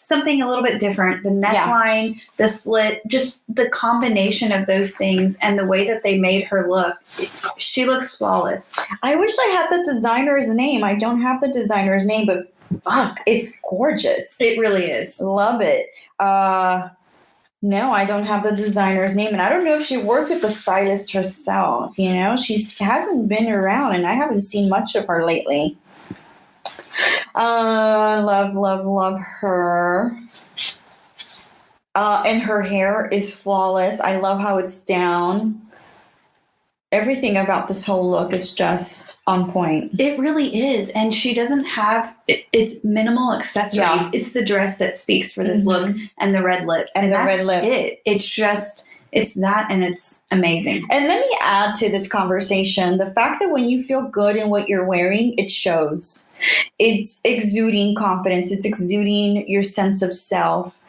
something a little bit different. The neckline, the slit, just the combination of those things and the way that they made her look. She looks flawless. I wish I had the designer's name. I don't have the designer's name, but fuck, it's gorgeous. It really is. Love it. No, I don't have the designer's name, and I don't know if she works with the stylist herself. She hasn't been around, and I haven't seen much of her lately. Love her. And her hair is flawless. I love how it's down. Everything about this whole look is just on point. It really is. And she doesn't have, it's minimal accessories. Yeah. It's the dress that speaks for this look and the red lip. And that's red lip. It's that, and it's amazing. And let me add to this conversation, the fact that when you feel good in what you're wearing, it shows. It's exuding confidence. It's exuding your sense of self.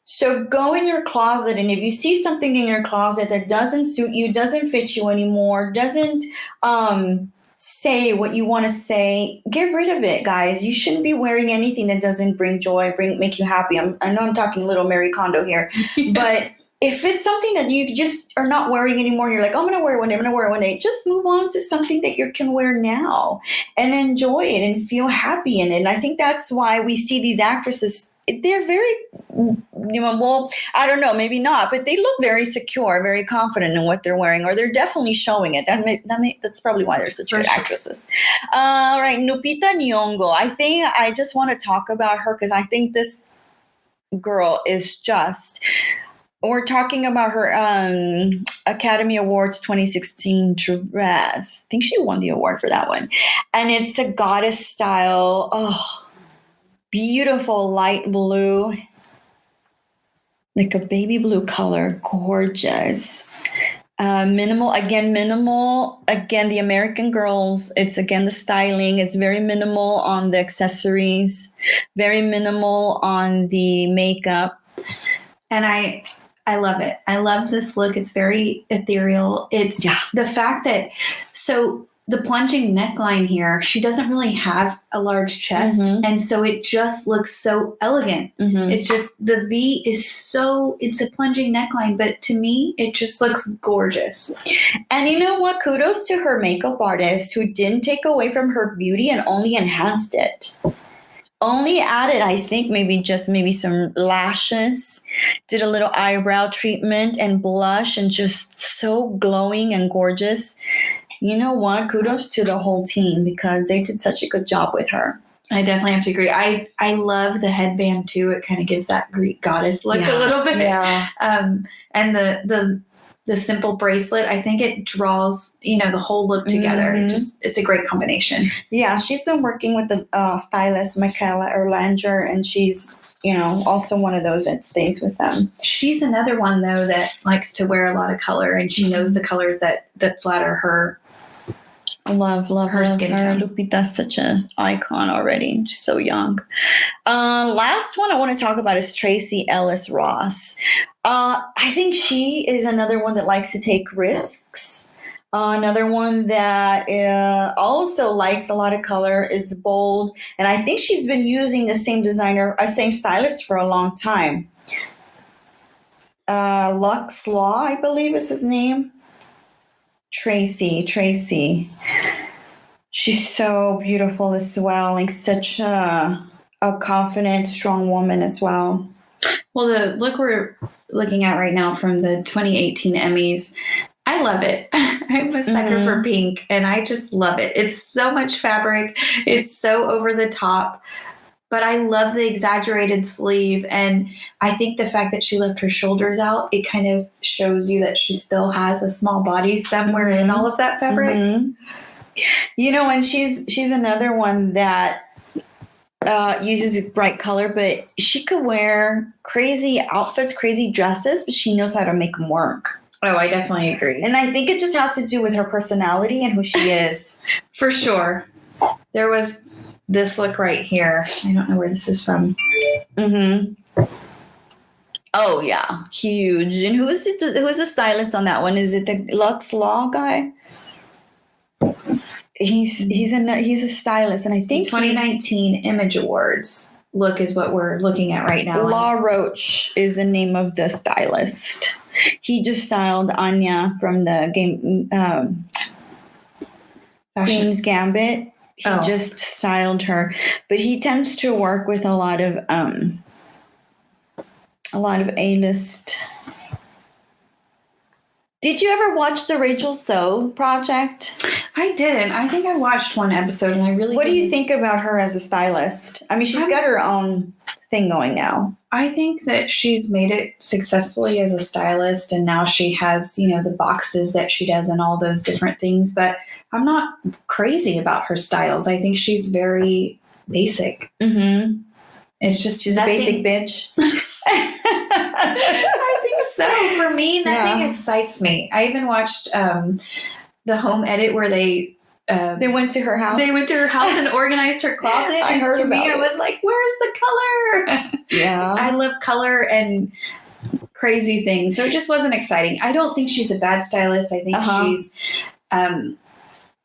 So go in your closet, and if you see something in your closet that doesn't suit you, doesn't fit you anymore, doesn't say what you want to say, get rid of it, guys. You shouldn't be wearing anything that doesn't bring joy, make you happy. I know I'm talking little Mary Kondo here, but if it's something that you just are not wearing anymore, and you're like, I'm going to wear it one day, just move on to something that you can wear now and enjoy it and feel happy in it. And I think that's why we see these actresses, they're very, I don't know, maybe not, but they look very secure, very confident in what they're wearing, or they're definitely showing it. That's probably why they're such good actresses. All right, Lupita Nyong'o. I just want to talk about her because I think this girl is just... We're talking about her Academy Awards 2016 dress. I think she won the award for that one. And it's a goddess style. Oh, beautiful light blue. Like a baby blue color. Gorgeous. Minimal. Again, the American girls. It's again the styling. It's very minimal on the accessories. Very minimal on the makeup. And I love it. I love this look. It's very ethereal. It's the fact that, so the plunging neckline here, she doesn't really have a large chest. And so it just looks so elegant. It just, the V is so, it's a plunging neckline, but to me, it just looks gorgeous. And you know what? Kudos to her makeup artist who didn't take away from her beauty and only enhanced it. Only added, I think, maybe some lashes, did a little eyebrow treatment and blush, and just so glowing and gorgeous. You know what? Kudos to the whole team because they did such a good job with her. I definitely have to agree. I love the headband too. It kind of gives that Greek goddess look a little bit. Yeah. And the simple bracelet, I think it draws, the whole look together. It's a great combination. Yeah, she's been working with the stylist Michaela Erlanger, and she's also one of those that stays with them. She's another one though that likes to wear a lot of color, and she knows the colors that flatter her. Love her skin tone. Lupita's such an icon already. She's so young. Last one I want to talk about is Tracy Ellis Ross. I think she is another one that likes to take risks. Another one that also likes a lot of color, is bold. And I think she's been using the same same stylist for a long time. Lux Law, I believe is his name. Tracy. She's so beautiful as well. Like such a confident, strong woman as well. Well, the look we're looking at right now from the 2018 Emmys, I love it. I'm a sucker for pink, and I just love it. It's so much fabric. It's so over the top. But I love the exaggerated sleeve, and I think the fact that she left her shoulders out, it kind of shows you that she still has a small body somewhere in all of that fabric. And she's another one that uses bright color, but she could wear crazy outfits, crazy dresses, but she knows how to make them work. Oh, I definitely agree. And I think it just has to do with her personality and who she is. For sure. There was this look right here. I don't know where this is from. Oh yeah, huge. And who's the stylist on that one? Is it the Lux Law guy? He's a stylist, and I think 2019 Image Awards look is what we're looking at right now. Law Roach is the name of the stylist. He just styled Anya from the game Queen's Gambit. He just styled her, but he tends to work with a lot of A-list. Did you ever watch the Rachel So project? I didn't. I think I watched one episode, and I really. What do you think about her as a stylist? I mean, she's got her own thing going now. I think that she's made it successfully as a stylist, and now she has, the boxes that she does and all those different things. But I'm not crazy about her styles. I think she's very basic. It's just she's a basic bitch. I think so. For me, nothing excites me. I even watched the home edit where they went to her house. They went to her house and organized her closet. I heard about it. I was like, "Where's the color?" Yeah, I love color and crazy things, so it just wasn't exciting. I don't think she's a bad stylist. I think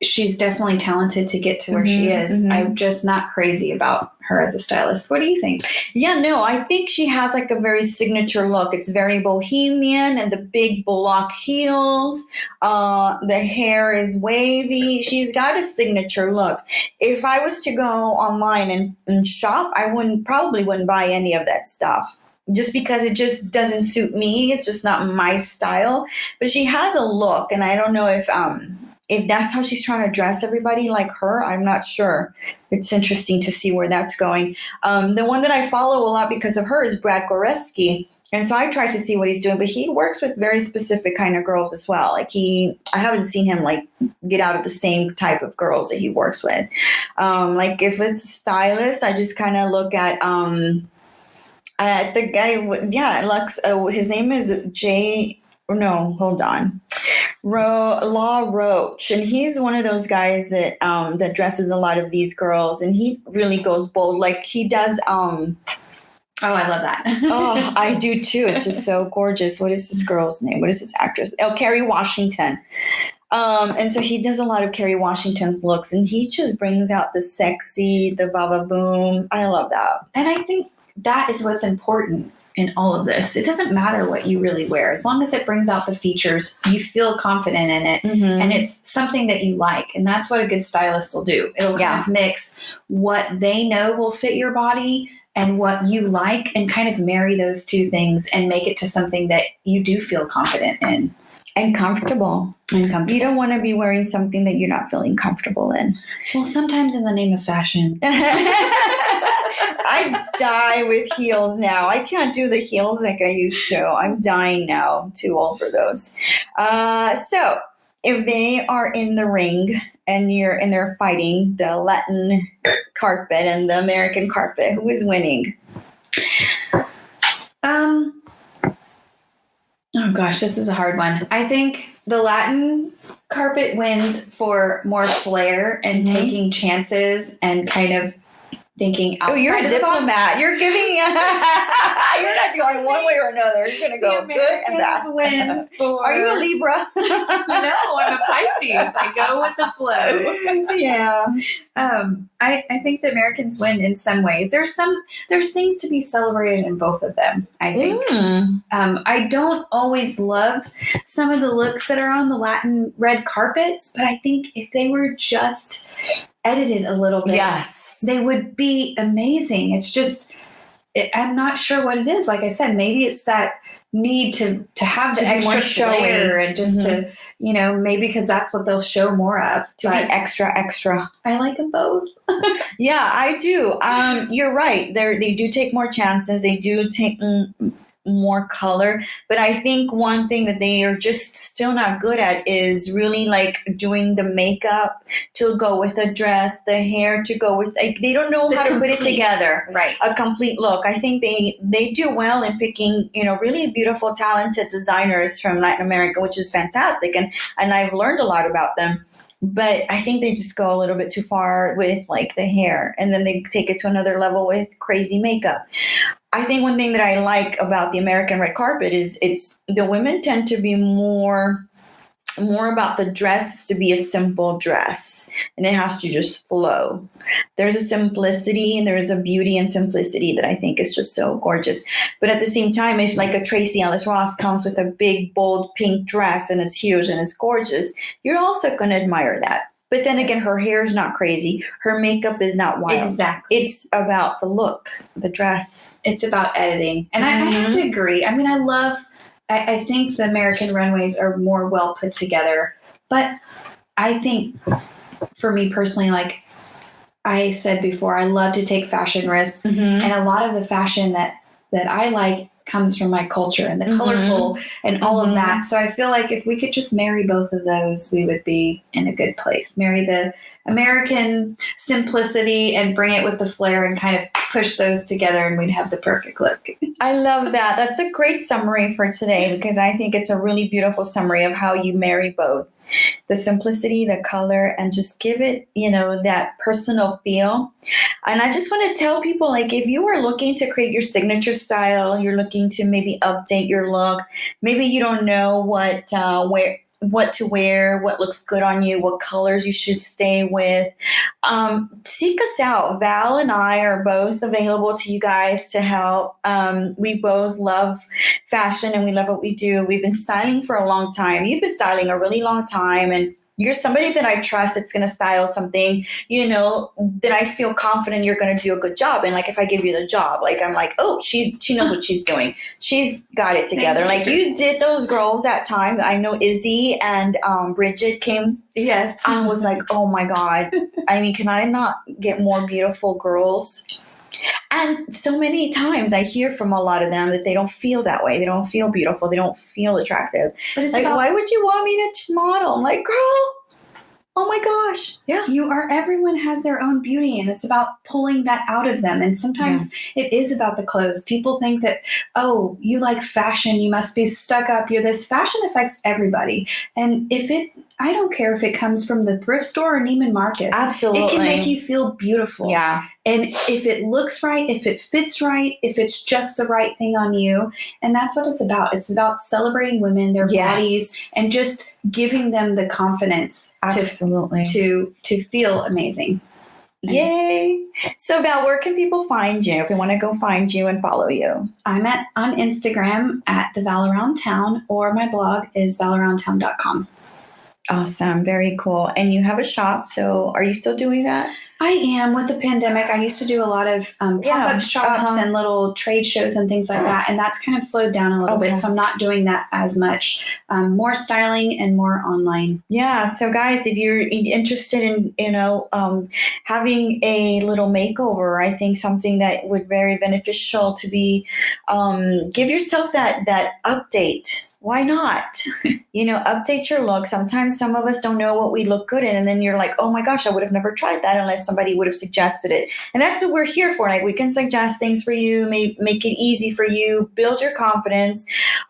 she's definitely talented to get to where she is. I'm just not crazy about her as a stylist. What do you think? Yeah, no, I think she has like a very signature look. It's very bohemian, and the big bullock heels. The hair is wavy. She's got a signature look. If I was to go online and shop, I probably wouldn't buy any of that stuff. Just because it just doesn't suit me. It's just not my style. But she has a look, and I don't know if that's how she's trying to dress everybody like her. I'm not sure. It's interesting to see where that's going. The one that I follow a lot because of her is Brad Goreski. And so I try to see what he's doing, but he works with very specific kind of girls as well. Like I haven't seen him like get out of the same type of girls that he works with. Like if it's a stylist, I just kind of look at the guy. Lux. His name is Law Roach, and he's one of those guys that that dresses a lot of these girls, and he really goes bold. Like he does. Oh, I love that. Oh, I do too. It's just so gorgeous. What is this girl's name? What is this actress? Oh, Kerry Washington. And so he does a lot of Kerry Washington's looks, and he just brings out the sexy, the va boom. I love that. And I think that is what's important in all of this. It doesn't matter what you really wear. As long as it brings out the features, you feel confident in it, and it's something that you like. And that's what a good stylist will do. It'll kind of mix what they know will fit your body and what you like, and kind of marry those two things and make it to something that you do feel confident in. And comfortable. You don't want to be wearing something that you're not feeling comfortable in. Well, sometimes in the name of fashion. I die with heels now. I can't do the heels like I used to. I'm dying now. I'm too old for those. So if they are in the ring and they're fighting the Latin carpet and the American carpet, who is winning? Oh gosh, this is a hard one. I think the Latin carpet wins for more flair and taking chances and kind of thinking outside. Oh, you're a diplomat. You're giving. You're not going one way or another. You're going to go good and bad. Win for... Are you a Libra? No, I'm a Pisces. I go with the flow. Yeah. I think the Americans win in some ways. There's things to be celebrated in both of them, I think. I don't always love some of the looks that are on the Latin red carpets, but I think if they were just edited a little bit, they would be amazing. It's just, I'm not sure what it is. Like I said, maybe it's that need to have the extra flair and just to, maybe because that's what they'll show more of. To be extra. I like them both. Yeah, I do. You're right. They do take more chances. They do take more color. But I think one thing that they are just still not good at is really like doing the makeup to go with a dress, the hair to go with, like, they don't know how to put it together. Right. A complete look. I think they do well in picking, really beautiful, talented designers from Latin America, which is fantastic. And I've learned a lot about them. But I think they just go a little bit too far with like the hair, and then they take it to another level with crazy makeup. I think one thing that I like about the American red carpet is the women tend to be more about the dress to be a simple dress, and it has to just flow. There's a simplicity and there's a beauty and simplicity that I think is just so gorgeous. But at the same time, if like a Tracy Ellis Ross comes with a big, bold pink dress and it's huge and it's gorgeous, you're also going to admire that. But then again, her hair is not crazy. Her makeup is not wild. Exactly. It's about the look, the dress. It's about editing. And I have to agree. I mean, I think the American runways are more well put together. But I think for me personally, like I said before, I love to take fashion risks. And a lot of the fashion that I like comes from my culture and the colorful and all of that. So I feel like if we could just marry both of those, we would be in a good place. Marry the American simplicity and bring it with the flair and kind of push those together, and we'd have the perfect look. I love that. That's a great summary for today, because I think it's a really beautiful summary of how you marry both the simplicity, the color, and just give it, that personal feel. And I just want to tell people, like, if you are looking to create your signature style, you're looking to maybe update your look, maybe you don't know what to wear, what looks good on you, what colors you should stay with, seek us out. Val and I are both available to you guys to help. We both love fashion and we love what we do. We've been styling for a long time. You've been styling a really long time, and you're somebody that I trust that's going to style something, that I feel confident you're going to do a good job. And like, if I give you the job, like, I'm like, oh, she knows what she's doing. She's got it together. Like, you did those girls that time. I know Izzy and Bridget came. Yes. I was like, oh my God. I mean, can I not get more beautiful girls? And so many times I hear from a lot of them that they don't feel that way. They don't feel beautiful. They don't feel attractive. But it's like, why would you want me to model? I'm like, girl, oh my gosh. Yeah. Everyone has their own beauty, and it's about pulling that out of them. And sometimes it is about the clothes. People think that, oh, you like fashion, you must be stuck up. You're this. Fashion affects everybody. And I don't care if it comes from the thrift store or Neiman Marcus. Absolutely. It can make you feel beautiful. Yeah. And if it looks right, if it fits right, if it's just the right thing on you. And that's what it's about. It's about celebrating women, their bodies, and just giving them the confidence Absolutely. to feel amazing. Yay. So Val, where can people find you if they want to go find you and follow you? I'm on Instagram at the Val Around Town, or my blog is valaroundtown.com. Awesome. Very cool. And you have a shop. So are you still doing that? I am. With the pandemic, I used to do a lot of pop-up shops and little trade shows and things like that. And that's kind of slowed down a little bit. So I'm not doing that as much. More styling and more online. Yeah. So guys, if you're interested in, having a little makeover, I think something that would very beneficial to be, give yourself that update. Why not? Update your look. Sometimes some of us don't know what we look good in. And then you're like, oh my gosh, I would have never tried that unless somebody would have suggested it. And that's what we're here for. Like, we can suggest things for you, make it easy for you, build your confidence.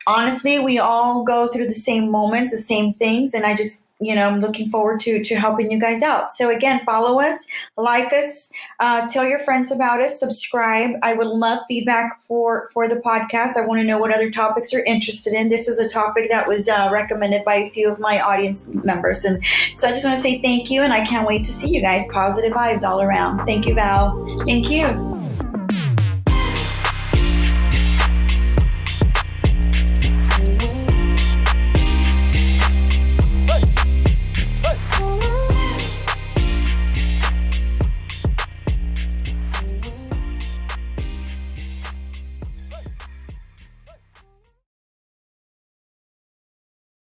Honestly, we all go through the same moments, the same things. And I just, I'm looking forward to helping you guys out. So again, follow us, like us, tell your friends about us, subscribe. I would love feedback for the podcast. I want to know what other topics you're interested in. This was a topic that was recommended by a few of my audience members. And so I just want to say thank you. And I can't wait to see you guys. Positive vibes all around. Thank you, Val. Thank you.